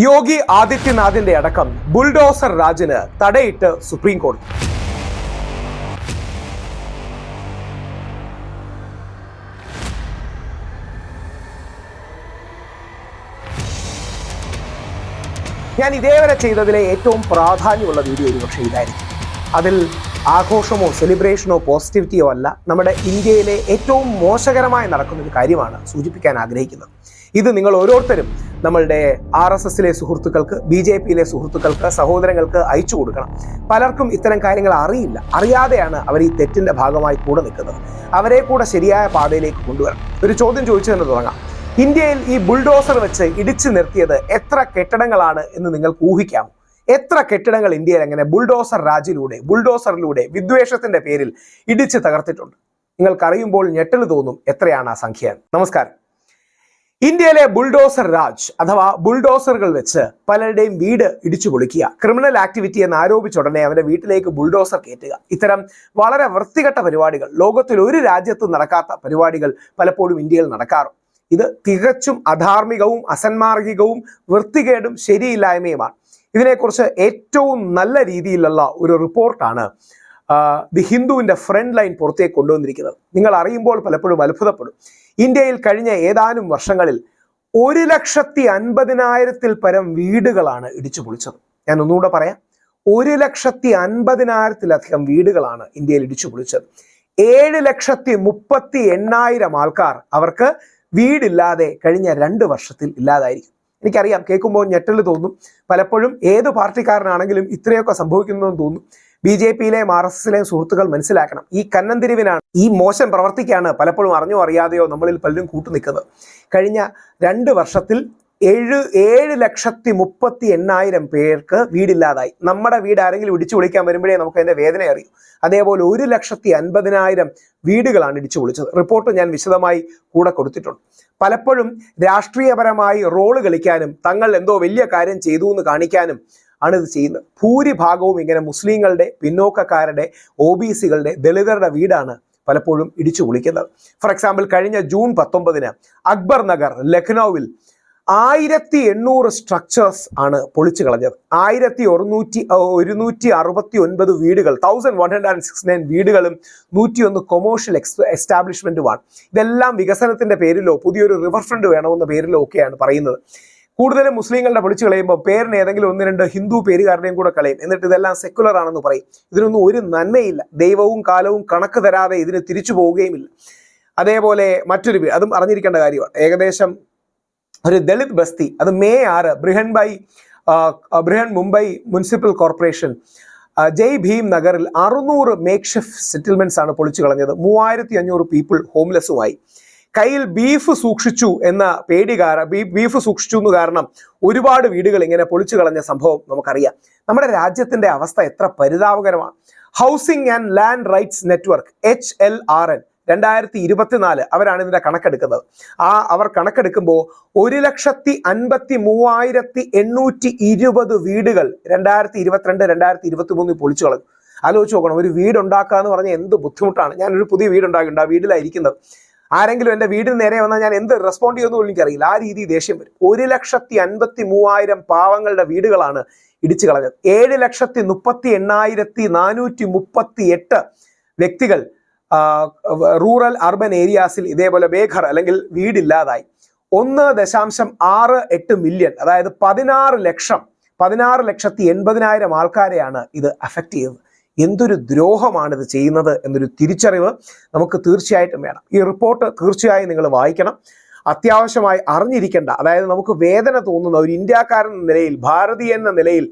യോഗി ആദിത്യനാഥിന്റെ അടക്കം bulldozer രാജിന് തടയിട്ട് supreme കോടതി. ഞാൻ ഇതേവരെ ചെയ്തതിലെ ഏറ്റവും പ്രാധാന്യമുള്ള വീഡിയോ ഒരുപക്ഷെ ഇതായിരിക്കും. അതിൽ ആഘോഷമോ സെലിബ്രേഷനോ പോസിറ്റിവിറ്റിയോ അല്ല, നമ്മുടെ ഇന്ത്യയിലെ ഏറ്റവും മോശകരമായി നടക്കുന്ന ഒരു കാര്യമാണ് സൂചിപ്പിക്കാൻ ആഗ്രഹിക്കുന്നത്. ഇത് നിങ്ങൾ ഓരോരുത്തരും നമ്മളുടെ RSSലെ സുഹൃത്തുക്കൾക്ക്, BJPയിലെ സുഹൃത്തുക്കൾക്ക്, സഹോദരങ്ങൾക്ക് അയച്ചു കൊടുക്കണം. പലർക്കും ഇത്തരം കാര്യങ്ങൾ അറിയില്ല. അറിയാതെയാണ് അവർ ഈ തെറ്റിന്റെ ഭാഗമായി കൂടെ നിൽക്കുന്നത്. അവരെ കൂടെ ശരിയായ പാതയിലേക്ക് കൊണ്ടുവരണം. ഒരു ചോദ്യം ചോദിച്ചു തന്നെ തുടങ്ങാം. ഇന്ത്യയിൽ ഈ ബുൾഡോസർ വെച്ച് ഇടിച്ചു നിർത്തിയത് എത്ര കെട്ടിടങ്ങളാണ് എന്ന് നിങ്ങൾക്ക് ഊഹിക്കാമോ? എത്ര കെട്ടിടങ്ങൾ ഇന്ത്യയിൽ അങ്ങനെ ബുൾഡോസറിലൂടെ വിദ്വേഷത്തിന്റെ പേരിൽ ഇടിച്ച് തകർത്തിട്ടുണ്ട്? നിങ്ങൾക്കറിയുമ്പോൾ ഞെട്ടൽ തോന്നും എത്രയാണ് ആ സംഖ്യ. നമസ്കാരം. ഇന്ത്യയിലെ ബുൾഡോസർ രാജ് അഥവാ ബുൾഡോസറുകൾ വെച്ച് പലരുടെയും വീട് ഇടിച്ചു പൊളിക്കുക, ക്രിമിനൽ ആക്ടിവിറ്റി എന്ന് ആരോപിച്ച ഉടനെ അവന്റെ വീട്ടിലേക്ക് ബുൾഡോസർ കയറ്റുക, ഇത്തരം വളരെ വൃത്തികെട്ട പരിപാടികൾ, ലോകത്തിൽ ഒരു രാജ്യത്തും നടക്കാത്ത പരിപാടികൾ പലപ്പോഴും ഇന്ത്യയിൽ നടക്കാറുണ്ട്. ഇത് തികച്ചും അധാർമികവും അസന്മാർഗികവും വൃത്തികേടും ശരിയില്ലായ്മയുമാണ്. ഇതിനെക്കുറിച്ച് ഏറ്റവും നല്ല രീതിയിലുള്ള ഒരു റിപ്പോർട്ടാണ് ദി ഹിന്ദുവിന്റെ ഫ്രണ്ട് ലൈൻ പുറത്തേക്ക് കൊണ്ടുവന്നിരിക്കുന്നത്. നിങ്ങൾ അറിയുമ്പോൾ പലപ്പോഴും അത്ഭുതപ്പെടും. ഇന്ത്യയിൽ കഴിഞ്ഞ ഏതാനും വർഷങ്ങളിൽ 1,50,000-ൽ പരം വീടുകളാണ് ഇടിച്ചു പൊളിച്ചത്. ഞാൻ ഒന്നുകൂടെ പറയാം, 1,50,000-ലധികം വീടുകളാണ് ഇന്ത്യയിൽ ഇടിച്ചു പൊളിച്ചത്. 7,38,000 ആൾക്കാർ അവർക്ക് വീടില്ലാതെ കഴിഞ്ഞ 2 വർഷത്തിൽ ഇല്ലാതായിരിക്കും. എനിക്കറിയാം, കേൾക്കുമ്പോൾ ഞെട്ടൽ തോന്നും. പലപ്പോഴും ഏത് പാർട്ടിക്കാരനാണെങ്കിലും ഇത്രയൊക്കെ സംഭവിക്കുന്നതെന്ന് തോന്നും. BJPയിലെയും RSSലെയും സുഹൃത്തുക്കൾ മനസ്സിലാക്കണം, ഈ കന്നന്തിരിവിനാണ്, ഈ മോശം പ്രവർത്തിക്കാണ് പലപ്പോഴും അറിഞ്ഞോ അറിയാതെയോ നമ്മളിൽ പലരും കൂട്ടുനിൽക്കുന്നത്. കഴിഞ്ഞ 2 വർഷത്തിൽ 7,38,000 പേർക്ക് വീടില്ലാതായി. നമ്മുടെ വീട് ആരെങ്കിലും ഇടിച്ചു പൊളിക്കാൻ വരുമ്പോഴേ നമുക്ക് അതിന്റെ വേദന അറിയൂ. അതേപോലെ 1,50,000 വീടുകളാണ് ഇടിച്ചു പൊളിച്ചത്. റിപ്പോർട്ട് ഞാൻ വിശദമായി കൂടെ കൊടുത്തിട്ടുണ്ട്. പലപ്പോഴും രാഷ്ട്രീയപരമായി റോള് കളിക്കാനും തങ്ങൾ എന്തോ വലിയ കാര്യം ചെയ്തു എന്ന് കാണിക്കാനും ആണ് ഇത് ചെയ്യുന്നത്. ഭൂരിഭാഗവും ഇങ്ങനെ മുസ്ലിങ്ങളുടെ, പിന്നോക്കക്കാരുടെ, OBCകളുടെ, ദളിതരുടെ വീടാണ് പലപ്പോഴും ഇടിച്ചു പൊളിക്കുന്നത്. ഫോർ എക്സാമ്പിൾ, കഴിഞ്ഞ ജൂൺ 19 അക്ബർ നഗർ, ലഖ്നൌവിൽ 1,800 സ്ട്രക്ചേഴ്സ് ആണ് പൊളിച്ചു കളഞ്ഞത്. 1,169 വീടുകൾ, 1,169 വീടുകളും 101 കൊമേഴ്ഷ്യൽ എസ്റ്റാബ്ലിഷ്മെന്റുമാണ്. ഇതെല്ലാം വികസനത്തിന്റെ പേരിലോ പുതിയൊരു റിവർ ഫ്രണ്ട് വേണമെന്ന പേരിലോ ഒക്കെയാണ് പറയുന്നത്. കൂടുതലും മുസ്ലിങ്ങളുടെ പൊളിച്ചു കളയുമ്പോൾ പേരിന് ഏതെങ്കിലും 1-2 ഹിന്ദു പേരുകാരുടെയും കൂടെ കളയും. എന്നിട്ട് ഇതെല്ലാം സെക്കുലർ ആണെന്ന് പറയും. ഇതിനൊന്നും ഒരു നന്മയില്ല. ദൈവവും കാലവും കണക്ക് തരാതെ ഇതിന് തിരിച്ചു പോവുകയുമില്ല. അതേപോലെ മറ്റൊരു അതും അറിഞ്ഞിരിക്കേണ്ട കാര്യമാണ്. ഏകദേശം ഒരു ദളിത് ബസ്തി, അത് May 6 Brihanmumbai municipal corporation Jai Bhim നഗറിൽ 600 മേക്ക്ഷിഫ്റ്റ് സെറ്റിൽമെന്റ്സ് ആണ് പൊളിച്ചു കളഞ്ഞത്. 3,500 പീപ്പിൾ ഹോംലെസ്സുമായി. കയ്യിൽ ബീഫ് സൂക്ഷിച്ചു എന്ന ബീഫ് സൂക്ഷിച്ചു എന്ന് കാരണം ഒരുപാട് വീടുകൾ ഇങ്ങനെ പൊളിച്ചു കളഞ്ഞ സംഭവം നമുക്കറിയാം. നമ്മുടെ രാജ്യത്തിന്റെ അവസ്ഥ എത്ര പരിതാപകരമാണ്. Housing and land rights network HLRN 2024 അവരാണ് ഇതിന്റെ കണക്കെടുക്കുന്നത്. അവർ കണക്കെടുക്കുമ്പോൾ 1,53,820 വീടുകൾ 2022-2023 പൊളിച്ചു കളഞ്ഞു. ആലോചിച്ച് നോക്കണം, ഒരു വീടുണ്ടാക്കുക എന്ന് പറഞ്ഞാൽ എന്ത് ബുദ്ധിമുട്ടാണ്. ഞാനൊരു പുതിയ വീടുണ്ടാക്കിയിട്ടുണ്ട്, ആ വീട്ടിലായിരിക്കുന്നത്. ആരെങ്കിലും എൻ്റെ വീടിന് നേരെ വന്നാൽ ഞാൻ എന്ത് റെസ്പോണ്ട് ചെയ്യുമെന്ന് എനിക്കറിയില്ല. ആ രീതി ദേഷ്യം വരും. 1,53,000 പാവങ്ങളുടെ വീടുകളാണ് ഇടിച്ചു കളഞ്ഞത്. 7,38,438 വ്യക്തികൾ റൂറൽ അർബൻ ഏരിയാസിൽ ഇതേപോലെ ബേഘർ അല്ലെങ്കിൽ വീടില്ലാതായി. 1.68 മില്യൺ, അതായത് 16,80,000 ആൾക്കാരെയാണ് ഇത് അഫക്റ്റ് ചെയ്തത്. എന്തൊരു ദ്രോഹമാണിത് ചെയ്യുന്നത് എന്നൊരു തിരിച്ചറിവ് നമുക്ക് തീർച്ചയായിട്ടും വേണം. ഈ റിപ്പോർട്ട് തീർച്ചയായും നിങ്ങൾ വായിക്കണം. അത്യാവശ്യമായി അറിഞ്ഞിരിക്കേണ്ട, അതായത് നമുക്ക് വേദന തോന്നുന്ന, ഒരു ഇന്ത്യക്കാരൻ എന്ന നിലയിൽ, ഭാരതീയൻ എന്ന നിലയിൽ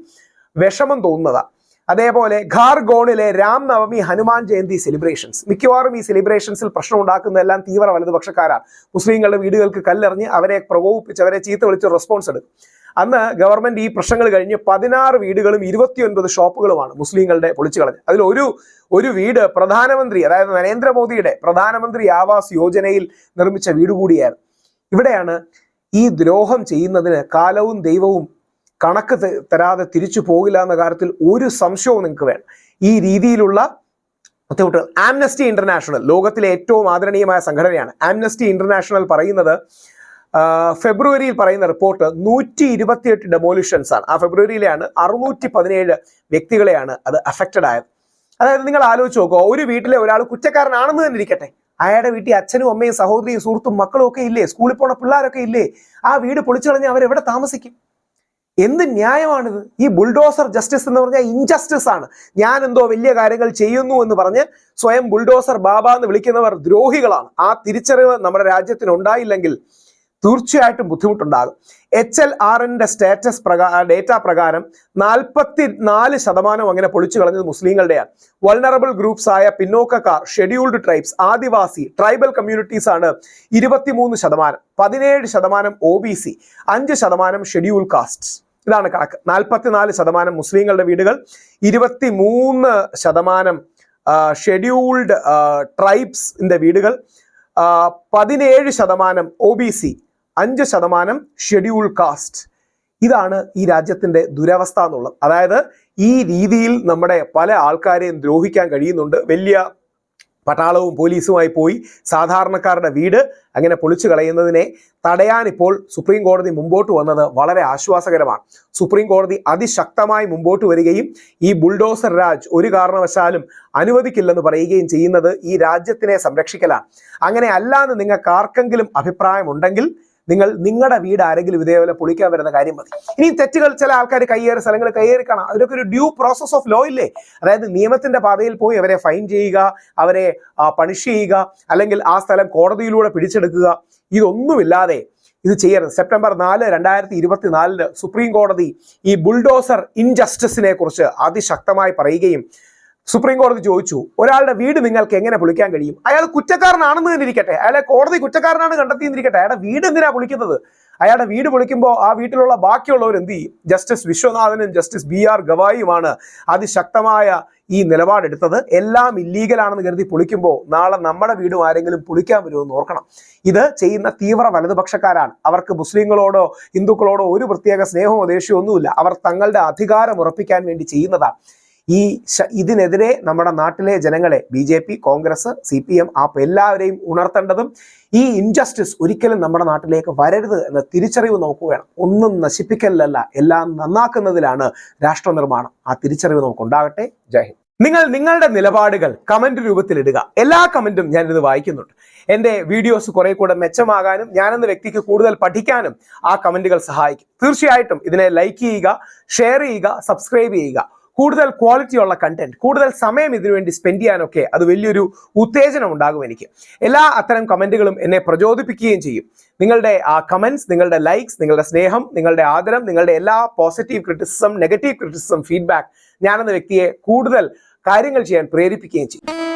വിഷമം തോന്നുന്നതാണ്. അതേപോലെ ഖാർഗോണിലെ രാംനവമി, ഹനുമാൻ ജയന്തി സെലിബ്രേഷൻസ്, മിക്കവാറും ഈ സെലിബ്രേഷൻസിൽ പ്രശ്നം ഉണ്ടാക്കുന്നതെല്ലാം തീവ്ര വലതുപക്ഷക്കാരാണ്. മുസ്ലിങ്ങളുടെ വീടുകൾക്ക് കല്ലെറിഞ്ഞ് അവരെ പ്രകോപിപ്പിച്ച് അവരെ ചീത്ത വിളിച്ച് റെസ്പോൺസ് എടുക്കും. അന്ന് ഗവൺമെന്റ് ഈ പ്രശ്നങ്ങൾ കഴിഞ്ഞ് 16 വീടുകളും 29 ഷോപ്പുകളുമാണ് മുസ്ലിങ്ങളുടെ പൊളിച്ചു കളഞ്ഞത്. അതിൽ ഒരു വീട് പ്രധാനമന്ത്രി, അതായത് നരേന്ദ്രമോദിയുടെ പ്രധാനമന്ത്രി ആവാസ് യോജനയിൽ നിർമ്മിച്ച വീട് കൂടിയായിരുന്നു. ഇവിടെയാണ് ഈ ദ്രോഹം ചെയ്യുന്നതിന് കാലവും ദൈവവും കണക്ക് തരാതെ തിരിച്ചു പോകില്ല എന്ന കാര്യത്തിൽ ഒരു സംശയവും നിങ്ങൾക്ക് വേണം. ഈ രീതിയിലുള്ള ബുദ്ധിമുട്ടുകൾ ആംനസ്റ്റി ഇന്റർനാഷണൽ, ലോകത്തിലെ ഏറ്റവും ആദരണീയമായ സംഘടനയാണ്. ആംനസ്റ്റി ഇന്റർനാഷണൽ പറയുന്നത് ഫെബ്രുവരിയിൽ പറയുന്ന റിപ്പോർട്ട് 128 ഡെമോളിഷൻസ് ആണ്. ആ ഫെബ്രുവരിയിലാണ് 617 വ്യക്തികളെയാണ് അത് അഫക്റ്റഡ് ആയത്. അതായത് നിങ്ങൾ ആലോചിച്ച് നോക്കുക, ഒരു വീട്ടിലെ ഒരാൾ കുറ്റക്കാരനാണെന്ന് തന്നെ ഇരിക്കട്ടെ, അയാളുടെ വീട്ടിൽ അച്ഛനും അമ്മയും സഹോദരിയും സുഹൃത്തും മക്കളും ഒക്കെ ഇല്ലേ, സ്കൂളിൽ പോണ പിള്ളേരൊക്കെ ഇല്ലേ, ആ വീട് പൊളിച്ചു കളഞ്ഞാൽ അവരെവിടെ താമസിക്കും? എന്ത് ന്യായമാണിത്? ഈ ബുൾഡോസർ ജസ്റ്റിസ് എന്ന് പറഞ്ഞാൽ ഇൻജസ്റ്റിസ് ആണ്. ഞാൻ എന്തോ വലിയ കാര്യങ്ങൾ ചെയ്യുന്നു എന്ന് പറഞ്ഞ് സ്വയം ബുൾഡോസർ ബാബ എന്ന് വിളിക്കുന്നവർ ദ്രോഹികളാണ്. ആ തിരിച്ചറിവ് നമ്മുടെ രാജ്യത്തിന് ഉണ്ടായില്ലെങ്കിൽ തീർച്ചയായിട്ടും ബുദ്ധിമുട്ടുണ്ടാകും. HLRന്റെ സ്റ്റാറ്റസ് ഡേറ്റ പ്രകാരം 44% അങ്ങനെ പൊളിച്ചു കളഞ്ഞത് മുസ്ലിങ്ങളുടെയാണ്. വൾണറബിൾ ഗ്രൂപ്പ്സ് ആയ പിന്നോക്കക്കാർ, ഷെഡ്യൂൾഡ് ട്രൈബ്സ്, ആദിവാസി, ട്രൈബൽ കമ്മ്യൂണിറ്റീസ് ആണ് 23%, 17% OBC, 5% ഷെഡ്യൂൾ കാസ്റ്റ്. ഇതാണ് കണക്ക്. 44% മുസ്ലിങ്ങളുടെ വീടുകൾ, 23% ഷെഡ്യൂൾഡ് ട്രൈബ്സിന്റെ വീടുകൾ, 17% OBC, 5% ഷെഡ്യൂൾ കാസ്റ്റ്. ഇതാണ് ഈ രാജ്യത്തിന്റെ ദുരവസ്ഥ എന്നുള്ളത്. അതായത് ഈ രീതിയിൽ നമ്മുടെ പല ആൾക്കാരെയും ദ്രോഹിക്കാൻ കഴിയുന്നുണ്ട്. വലിയ പട്ടാളവും പോലീസുമായി പോയി സാധാരണക്കാരുടെ വീട് അങ്ങനെ പൊളിച്ചു കളയുന്നതിനെ തടയാൻ ഇപ്പോൾ സുപ്രീം കോടതി മുമ്പോട്ട് വന്നത് വളരെ ആശ്വാസകരമാണ്. സുപ്രീം കോടതി അതിശക്തമായി മുമ്പോട്ട് വരികയും ഈ ബുൾഡോസർ രാജ് ഒരു കാരണവശാലും അനുവദിക്കില്ലെന്ന് പറയുകയും ചെയ്യുന്നത് ഈ രാജ്യത്തിനെ സംരക്ഷിക്കലാണ്. അങ്ങനെ അല്ലാന്ന് നിങ്ങൾക്ക് ആർക്കെങ്കിലും അഭിപ്രായമുണ്ടെങ്കിൽ നിങ്ങൾ നിങ്ങളുടെ വീട് ആരെങ്കിലും ഇതേപോലെ പൊളിക്കാൻ വരുന്ന കാര്യം മതി. ഇനി തെറ്റുകൾ ചില ആൾക്കാർ കയ്യേറി സ്ഥലങ്ങൾ കയ്യേറി കാണാം. അതിനൊക്കെ ഒരു ഡ്യൂ പ്രോസസ് ഓഫ് ലോ ഇല്ലേ? അതായത് നിയമത്തിന്റെ പാതയിൽ പോയി അവരെ ഫൈൻ ചെയ്യുക, അവരെ പണിഷ് ചെയ്യുക, അല്ലെങ്കിൽ ആ സ്ഥലം കോടതിയിലൂടെ പിടിച്ചെടുക്കുക, ഇതൊന്നുമില്ലാതെ ഇത് ചെയ്യരുത്. സെപ്റ്റംബർ 4, 2024 സുപ്രീം കോടതി ഈ ബുൾഡോസർ ഇൻജസ്റ്റിസിനെ കുറിച്ച് അതിശക്തമായി പറയുകയും സുപ്രീം കോടതി ചോദിച്ചു, ഒരാളുടെ വീട് നിങ്ങൾക്ക് എങ്ങനെ പൊളിക്കാൻ കഴിയും? അയാൾ കുറ്റക്കാരനാണെന്ന് തന്നെ ഇരിക്കട്ടെ, അയാളെ കോടതി കുറ്റക്കാരനാണ് കണ്ടെത്തിയെന്നിരിക്കട്ടെ, അയാളുടെ വീട് എന്തിനാ പൊളിക്കുന്നത്? അയാളുടെ വീട് പൊളിക്കുമ്പോൾ ആ വീട്ടിലുള്ള ബാക്കിയുള്ളവർ എന്ത് ചെയ്യും? ജസ്റ്റിസ് വിശ്വനാഥനും ജസ്റ്റിസ് BR ഗവായിയുമാണ് അതിശക്തമായ ഈ നിലപാടെടുത്തത്. എല്ലാം ഇല്ലീഗലാണെന്ന് കരുതി പൊളിക്കുമ്പോൾ നാളെ നമ്മുടെ വീടും ആരെങ്കിലും പൊളിക്കാൻ വരുമെന്ന് ഓർക്കണം. ഇത് ചെയ്യുന്ന തീവ്ര വലതുപക്ഷക്കാരാണ്. അവർക്ക് മുസ്ലിങ്ങളോടോ ഹിന്ദുക്കളോടോ ഒരു പ്രത്യേക സ്നേഹമോ ദേഷ്യമോ ഒന്നുമില്ല. അവർ തങ്ങളുടെ അധികാരം ഉറപ്പിക്കാൻ വേണ്ടി ചെയ്യുന്നതാണ്. ഇതിനെതിരെ നമ്മുടെ നാട്ടിലെ ജനങ്ങളെ BJP, കോൺഗ്രസ്, CPM, AP എല്ലാവരെയും ഉണർത്തേണ്ടതും ഈ ഇൻജസ്റ്റിസ് ഒരിക്കലും നമ്മുടെ നാട്ടിലേക്ക് വരരുത് എന്ന തിരിച്ചറിവ് നമുക്ക് വേണം. ഒന്നും നശിപ്പിക്കലല്ല, എല്ലാം നന്നാക്കുന്നതിലാണ് രാഷ്ട്ര നിർമ്മാണം. ആ തിരിച്ചറിവ് നമുക്കുണ്ടാകട്ടെ. ജയ് ഹിന്ദ്. നിങ്ങൾ നിങ്ങളുടെ നിലപാടുകൾ കമന്റ് രൂപത്തിൽ ഇടുക. എല്ലാ കമന്റും ഞാനിത് വായിക്കുന്നുണ്ട്. എൻ്റെ വീഡിയോസ് കുറെ കൂടെ മെച്ചമാകാനും ഞാനെന്ന വ്യക്തിക്ക് കൂടുതൽ പഠിക്കാനും ആ കമന്റുകൾ സഹായിക്കും. തീർച്ചയായിട്ടും ഇതിനെ ലൈക്ക് ചെയ്യുക, ഷെയർ ചെയ്യുക, സബ്സ്ക്രൈബ് ചെയ്യുക. കൂടുതൽ ക്വാളിറ്റിയുള്ള കണ്ടന്റ്, കൂടുതൽ സമയം ഇതിനുവേണ്ടി സ്പെൻഡ് ചെയ്യാനൊക്കെ അത് വലിയൊരു ഉത്തേജനം ഉണ്ടാകും എനിക്ക്. എല്ലാ അത്തരം കമന്റുകളും എന്നെ പ്രചോദിപ്പിക്കുകയും ചെയ്യും. നിങ്ങളുടെ ആ കമന്റ്സ്, നിങ്ങളുടെ ലൈക്സ്, നിങ്ങളുടെ സ്നേഹം, നിങ്ങളുടെ ആദരം, നിങ്ങളുടെ എല്ലാ positive criticism, negative criticism, feedback ഞാനെന്ന വ്യക്തിയെ കൂടുതൽ കാര്യങ്ങൾ ചെയ്യാൻ പ്രേരിപ്പിക്കുകയും ചെയ്യും.